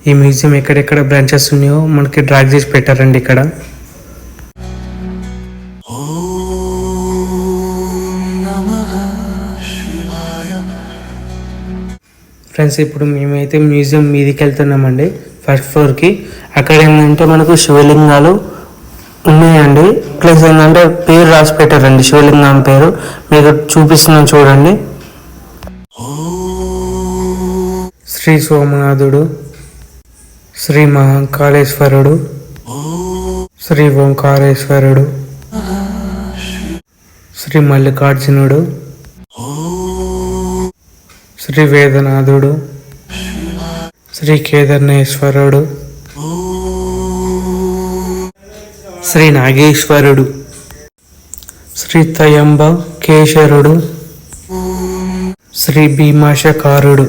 ఈ మ్యూజియం ఎక్కడెక్కడ బ్రాంచెస్ ఉన్నాయో మనకి డ్రాగ్ చేసి పెట్టారండి ఇక్కడ. ఫ్రెండ్స్, ఇప్పుడు మేమైతే మ్యూజియం మీదికి వెళ్తున్నామండి, ఫస్ట్ ఫ్లోర్కి. అక్కడ ఏంటంటే మనకు శివలింగాలు ఉన్నాయండి, ప్లస్ ఏంటంటే పేరు రాసి పెట్టారండి, శివలింగం పేరు మీకు చూపిస్తున్నాను చూడండి. శ్రీ సోమనాథుడు, శ్రీ మహాకాళేశ్వరుడు, శ్రీ ఓంకారేశ్వరుడు, శ్రీ మల్లికార్జునుడు, శ్రీ వేదనాథుడు, శ్రీ కేదారేశ్వరుడు, శ్రీ నాగేశ్వరుడు, శ్రీ త్రయంబకేశ్వరుడు, శ్రీ భీమాశకారుడు.